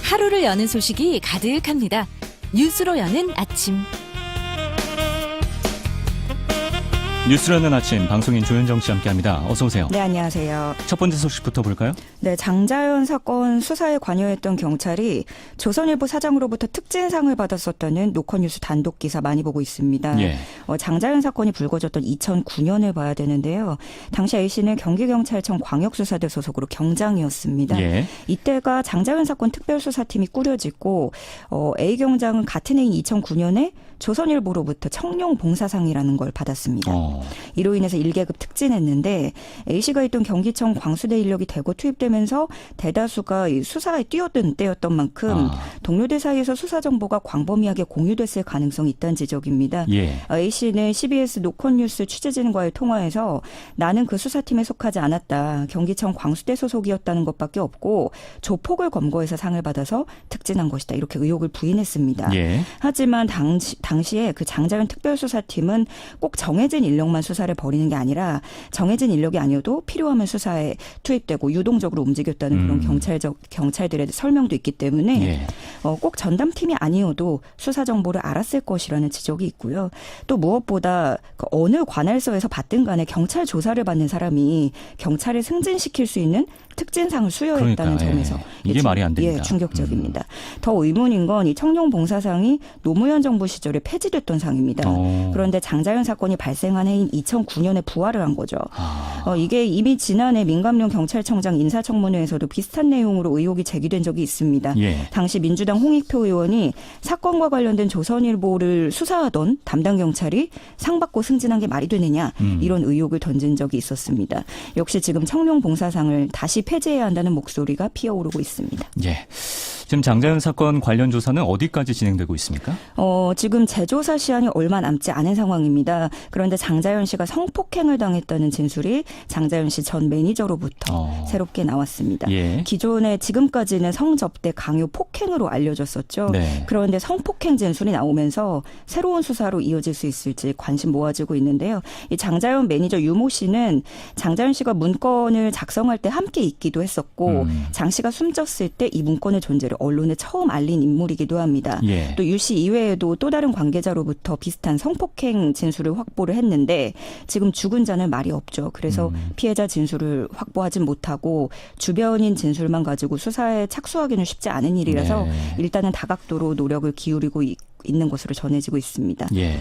하루를 여는 소식이 가득합니다. 뉴스로 여는 아침. 뉴스로 여는 아침, 방송인 조현정 씨 함께합니다. 어서 오세요. 네, 안녕하세요. 첫 번째 소식부터 볼까요? 네, 장자연 사건 수사에 관여했던 경찰이 조선일보 사장으로부터 특진상을 받았었다는 노컷뉴스 단독 기사 많이 보고 있습니다. 예. 장자연 사건이 불거졌던 2009년을 봐야 되는데요. 당시 A씨는 경기경찰청 광역수사대 소속으로 경장이었습니다. 예. 이때가 장자연 사건 특별수사팀이 꾸려지고 A 경장은 같은 해인 2009년에 조선일보로부터 청룡봉사상이라는 걸 받았습니다. 이로 인해서 1계급 특진했는데 A씨가 있던 경기청 광수대 인력이 대거 투입되면서 대다수가 이 수사에 뛰어든 때였던 만큼 동료들 사이에서 수사 정보가 광범위하게 공유됐을 가능성이 있다는 지적입니다. 예. A씨는 CBS 노컷뉴스 취재진과의 통화에서 나는 그 수사팀에 속하지 않았다. 경기청 광수대 소속이었다는 것밖에 없고 조폭을 검거해서 상을 받아서 특진한 것이다. 이렇게 의혹을 부인했습니다. 예. 하지만 당시에 그 장자연 특별수사팀은 꼭 정해진 인력만 수사를 벌이는 게 아니라 정해진 인력이 아니어도 필요하면 수사에 투입되고 유동적으로 움직였다는 그런 경찰들의 설명도 있기 때문에 예. 꼭 전담팀이 아니어도 수사 정보를 알았을 것이라는 지적이 있고요. 또 무엇보다 그 어느 관할서에서 받든 간에 경찰 조사를 받는 사람이 경찰을 승진시킬 수 있는 특진상을 수여했다는 점에서 이게 말이 안 됩니다. 예, 충격적입니다. 더 의문인 건 이 청룡봉사상이 노무현 정부 시절에 폐지됐던 상입니다. 그런데 장자연 사건이 발생한 해인 2009년에 부활을 한 거죠. 이게 이미 지난해 민감룡 경찰청장 인사청문회에서도 비슷한 내용으로 의혹이 제기된 적이 있습니다. 예. 당시 민주당 홍익표 의원이 사건과 관련된 조선일보를 수사하던 담당 경찰이 상 받고 승진한 게 말이 되느냐 이런 의혹을 던진 적이 있었습니다. 역시 지금 청룡봉사상을 다시 폐지해야 한다는 목소리가 피어오르고 있습니다. 예. 지금 장자연 사건 관련 조사는 어디까지 진행되고 있습니까? 지금 재조사 시한이 얼마 남지 않은 상황입니다. 그런데 장자연 씨가 성폭행을 당했다는 진술이 장자연 씨 전 매니저로부터 새롭게 나왔습니다. 예. 기존에 지금까지는 성접대, 강요, 폭행으로 알려졌었죠. 네. 그런데 성폭행 진술이 나오면서 새로운 수사로 이어질 수 있을지 관심 모아지고 있는데요. 이 장자연 매니저 유모 씨는 장자연 씨가 문건을 작성할 때 함께 있기도 했었고 장 씨가 숨졌을 때 이 문건의 존재를 언론에 처음 알린 인물이기도 합니다. 예. 또 유 씨 이외에도 또 다른 관계자로부터 비슷한 성폭행 진술을 확보를 했는데 지금 죽은 자는 말이 없죠. 그래서 피해자 진술을 확보하진 못하고 주변인 진술만 가지고 수사에 착수하기는 쉽지 않은 일이라서 일단은 다각도로 노력을 기울이고 있는 것으로 전해지고 있습니다. 예.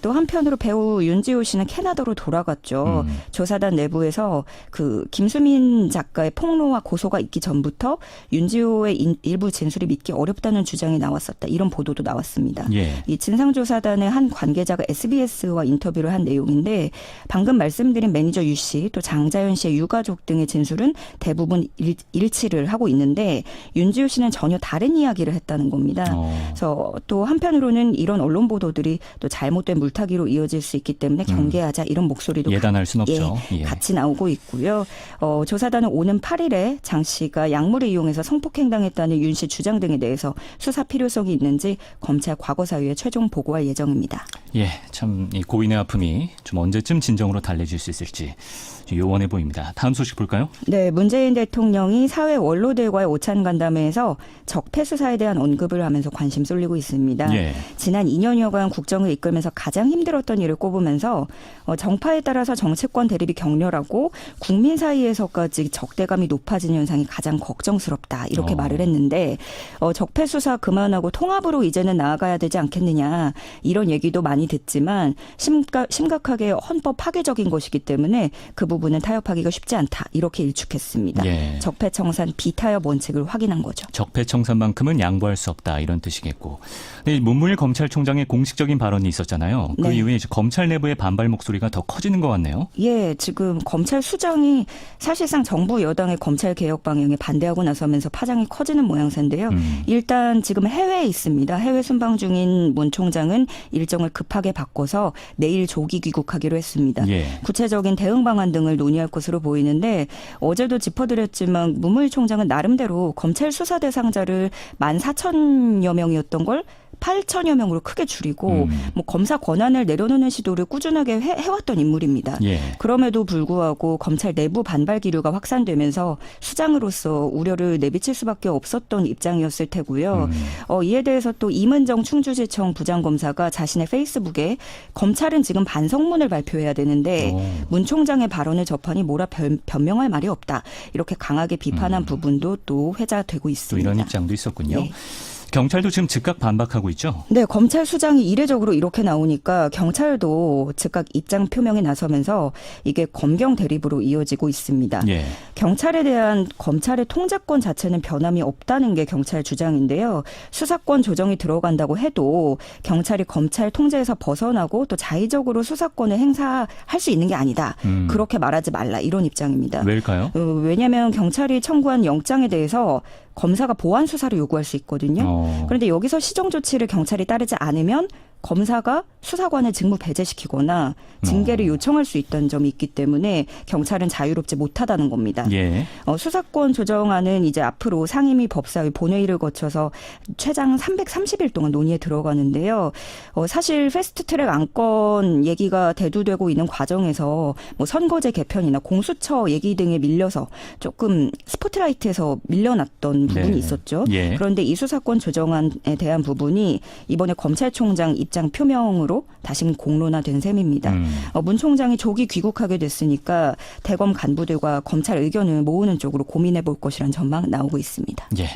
또 한편으로 배우 윤지호 씨는 캐나다로 돌아갔죠. 조사단 내부에서 그 김수민 작가의 폭로와 고소가 있기 전부터 윤지호의 일부 진술이 믿기 어렵다는 주장이 나왔었다. 이런 보도도 나왔습니다. 예. 이 진상조사단의 한 관계자가 SBS와 인터뷰를 한 내용인데 방금 말씀드린 매니저 유 씨 또 장자연 씨의 유가족 등의 진술은 대부분 일치를 하고 있는데 윤지호 씨는 전혀 다른 이야기를 했다는 겁니다. 그래서 또 한편으로는 이런 언론 보도들이 또 잘못된 물타기로 이어질 수 있기 때문에 경계하자 이런 목소리도 예단할 순 없죠. 예. 같이 나오고 있고요. 조사단은 오는 8일에 장 씨가 약물을 이용해서 성폭행당했다는 윤 씨 주장 등에 대해서 수사 필요성이 있는지 검찰 과거사위에 최종 보고할 예정입니다. 예, 참 이 고인의 아픔이 좀 언제쯤 진정으로 달래질 수 있을지 요원해 보입니다. 다음 소식 볼까요? 네, 문재인 대통령이 사회 원로들과의 오찬 간담회에서 적폐 수사에 대한 언급을 하면서 관심 쏠리고 있습니다. 예. 지난 2년여간 국정을 이끌면서 가장 힘들었던 일을 꼽으면서 정파에 따라서 정치권 대립이 격렬하고 국민 사이에서까지 적대감이 높아진 현상이 가장 걱정스럽다 이렇게 말을 했는데 적폐 수사 그만하고 통합으로 이제는 나아가야 되지 않겠느냐 이런 얘기도 많이 듣지만 심각하게 헌법 파괴적인 것이기 때문에 그 부분은 타협하기가 쉽지 않다 이렇게 일축했습니다. 예. 적폐청산 비타협 원칙을 확인한 거죠. 적폐청산만큼은 양보할 수 없다 이런 뜻이겠고. 근데 문무일 검찰총장의 공식적인 발언이 있었잖아요. 그 네. 이후에 이제 검찰 내부의 반발 목소리가 더 커지는 것 같네요. 예, 지금 검찰 수장이 사실상 정부 여당의 검찰 개혁 방향에 반대하고 나서면서 파장이 커지는 모양새인데요. 일단 지금 해외에 있습니다. 해외 순방 중인 문 총장은 일정을 급하게 바꿔서 내일 조기 귀국하기로 했습니다. 예. 구체적인 대응 방안 등을 논의할 것으로 보이는데 어제도 짚어드렸지만 문무일 총장은 나름대로 검찰 수사 대상자를 14,000여 명이었던 걸 8천여 명으로 크게 줄이고 뭐 검사 권한을 내려놓는 시도를 꾸준하게 해왔던 인물입니다. 예. 그럼에도 불구하고 검찰 내부 반발 기류가 확산되면서 수장으로서 우려를 내비칠 수밖에 없었던 입장이었을 테고요. 이에 대해서 또 이문정 충주지청 부장검사가 자신의 페이스북에 검찰은 지금 반성문을 발표해야 되는데 문 총장의 발언을 접하니 뭐라 변명할 말이 없다. 이렇게 강하게 비판한 부분도 또 회자되고 있습니다. 또 이런 입장도 있었군요. 네. 경찰도 지금 즉각 반박하고 있죠? 네, 검찰 수장이 이례적으로 이렇게 나오니까 경찰도 즉각 입장 표명에 나서면서 이게 검경 대립으로 이어지고 있습니다. 예. 경찰에 대한 검찰의 통제권 자체는 변함이 없다는 게 경찰 주장인데요. 수사권 조정이 들어간다고 해도 경찰이 검찰 통제에서 벗어나고 또 자의적으로 수사권을 행사할 수 있는 게 아니다. 그렇게 말하지 말라 이런 입장입니다. 왜일까요? 왜냐하면 경찰이 청구한 영장에 대해서 검사가 보완 수사를 요구할 수 있거든요. 그런데 여기서 시정 조치를 경찰이 따르지 않으면 검사가 수사관을 직무 배제시키거나 징계를 요청할 수 있다는 점이 있기 때문에 경찰은 자유롭지 못하다는 겁니다. 예. 수사권 조정안은 이제 앞으로 상임위 법사위 본회의를 거쳐서 최장 330일 동안 논의에 들어가는데요. 사실 패스트트랙 안건 얘기가 대두되고 있는 과정에서 뭐 선거제 개편이나 공수처 얘기 등에 밀려서 조금 스포트라이트에서 밀려났던 부분이 네. 있었죠. 예. 그런데 이 수사권 조정안에 대한 부분이 이번에 검찰총장 입장 표명으로 다시 공론화된 셈입니다. 문 총장이 조기 귀국하게 됐으니까 대검 간부들과 검찰 의견을 모으는 쪽으로 고민해 볼 것이라는 전망 나오고 있습니다. 예.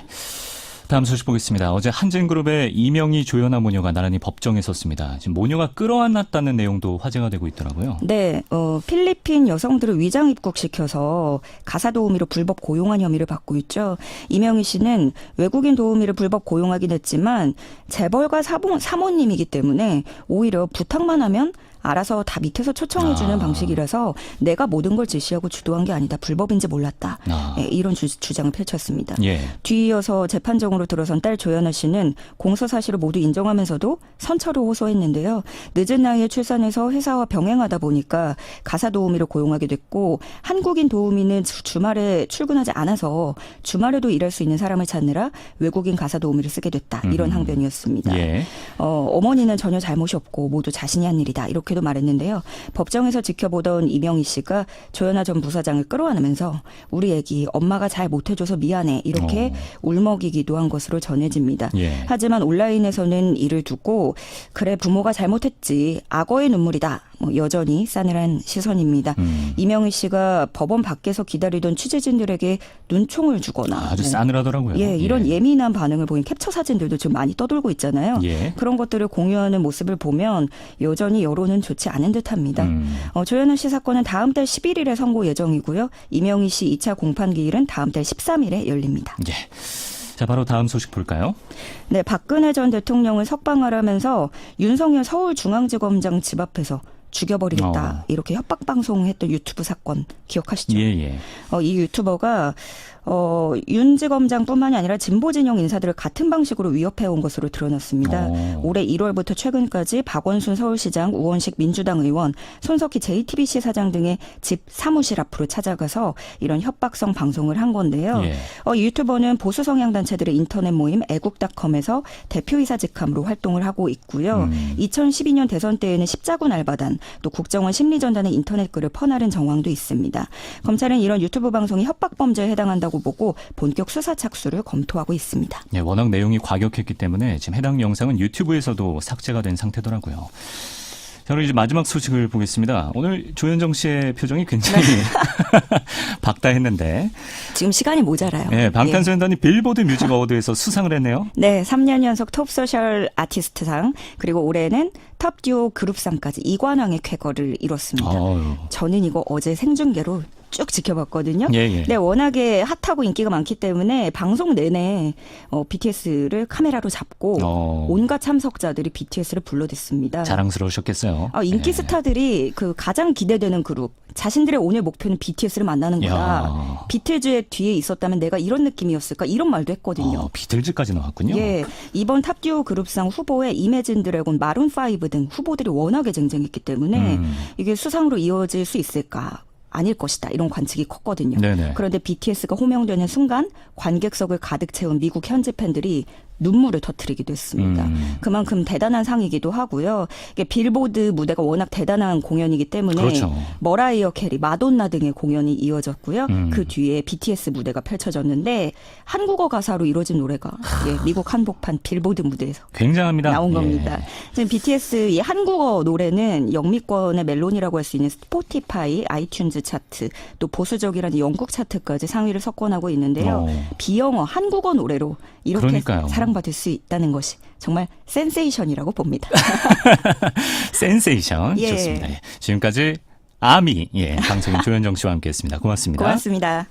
다음 소식 보겠습니다. 어제 한진그룹의 이명희 조연아 모녀가 나란히 법정에 섰습니다. 지금 모녀가 끌어안았다는 내용도 화제가 되고 있더라고요. 네, 필리핀 여성들을 위장 입국시켜서 가사 도우미로 불법 고용한 혐의를 받고 있죠. 이명희 씨는 외국인 도우미를 불법 고용하긴 했지만 재벌가 사모님이기 때문에 오히려 부탁만 하면 알아서 다 밑에서 초청해주는 방식이라서 내가 모든 걸 지시하고 주도한 게 아니다. 불법인지 몰랐다. 네, 이런 주장을 펼쳤습니다. 예. 뒤이어서 재판정으로 들어선 딸 조연아 씨는 공소 사실을 모두 인정하면서도 선처를 호소했는데요. 늦은 나이에 출산해서 회사와 병행하다 보니까 가사 도우미로 고용하게 됐고 한국인 도우미는 주말에 출근하지 않아서 주말에도 일할 수 있는 사람을 찾느라 외국인 가사 도우미를 쓰게 됐다. 이런 항변이었습니다. 예. 어머니는 전혀 잘못이 없고 모두 자신이 한 일이다. 이렇게도 말했는데요. 법정에서 지켜보던 이명희 씨가 조연아 전 부사장을 끌어안으면서 우리 애기 엄마가 잘 못해줘서 미안해. 이렇게 울먹이기도 한 것으로 전해집니다. 예. 하지만 온라인에서는 이를 두고 그래 부모가 잘못했지. 악어의 눈물이다. 여전히 싸늘한 시선입니다. 이명희 씨가 법원 밖에서 기다리던 취재진들에게 눈총을 주거나 아주 싸늘하더라고요. 예, 이런 예민한 반응을 보인 캡처 사진들도 지금 많이 떠돌고 있잖아요. 예. 그런 것들을 공유하는 모습을 보면 여전히 여론은 좋지 않은 듯합니다. 조연아 씨 사건은 다음 달 11일에 선고 예정이고요. 이명희 씨 2차 공판 기일은 다음 달 13일에 열립니다. 예. 자, 바로 다음 소식 볼까요? 네, 박근혜 전 대통령을 석방하라면서 윤석열 서울중앙지검장 집 앞에서 죽여버리겠다. 이렇게 협박방송했던 유튜브 사건 기억하시죠? 예. 이 유튜버가 윤지검장뿐만이 아니라 진보진영 인사들을 같은 방식으로 위협해온 것으로 드러났습니다. 올해 1월부터 최근까지 박원순 서울시장, 우원식 민주당 의원, 손석희 JTBC 사장 등의 집 사무실 앞으로 찾아가서 이런 협박성 방송을 한 건데요. 예. 이 유튜버는 보수 성향 단체들의 인터넷 모임 애국닷컴에서 대표이사 직함으로 활동을 하고 있고요. 2012년 대선 때에는 십자군 알바단, 또 국정원 심리전단의 인터넷 글을 퍼나른 정황도 있습니다. 검찰은 이런 유튜브 방송이 협박범죄에 해당한다고 보고 본격 수사 착수를 검토하고 있습니다. 예, 워낙 내용이 과격했기 때문에 지금 해당 영상은 유튜브에서도 삭제가 된 상태더라고요. 자, 그럼 이제 마지막 소식을 보겠습니다. 오늘 조현정 씨의 표정이 굉장히 박다했는데. 지금 시간이 모자라요. 네, 방탄소년단이 빌보드 뮤직 어워드에서 수상을 했네요. 네, 3년 연속 톱 소셜 아티스트상 그리고 올해는 톱 듀오 그룹상까지 이관왕의 쾌거를 이뤘습니다. 저는 이거 어제 생중계로 쭉 지켜봤거든요. 예. 네, 워낙에 핫하고 인기가 많기 때문에 방송 내내 BTS를 카메라로 잡고 온갖 참석자들이 BTS를 불러댔습니다. 자랑스러우셨겠어요. 인기 스타들이 그 가장 기대되는 그룹, 자신들의 오늘 목표는 BTS를 만나는 거다. 비틀즈의 뒤에 있었다면 내가 이런 느낌이었을까? 이런 말도 했거든요. 비틀즈까지 나왔군요. 예, 이번 탑 듀오 그룹상 후보에 이매진 드래곤, 마룬 5 등 후보들이 워낙에 쟁쟁했기 때문에 이게 수상으로 이어질 수 있을까? 아닐 것이다. 이런 관측이 컸거든요. 네네. 그런데 BTS가 호명되는 순간 관객석을 가득 채운 미국 현지 팬들이 눈물을 터뜨리기도 했습니다. 음. 그만큼 대단한 상이기도 하고요. 이게 빌보드 무대가 워낙 대단한 공연이기 때문에 그렇죠. 머라이어 캐리, 마돈나 등의 공연이 이어졌고요. 음. 그 뒤에 BTS 무대가 펼쳐졌는데 한국어 가사로 이루어진 노래가 미국 한복판 빌보드 무대에서 굉장합니다. 나온 예. 겁니다. 지금 BTS 이 한국어 노래는 영미권의 멜론이라고 할 수 있는 스포티파이, 아이튠즈 차트, 또 보수적이라는 영국 차트까지 상위를 석권하고 있는데요. 비영어, 한국어 노래로 이렇게 그러니까요. 사랑받을 수 있다는 것이 정말 센세이션이라고 봅니다. 센세이션. 예. 좋습니다. 예. 지금까지 아미 방송인 조현정 씨와 함께했습니다. 고맙습니다. 고맙습니다.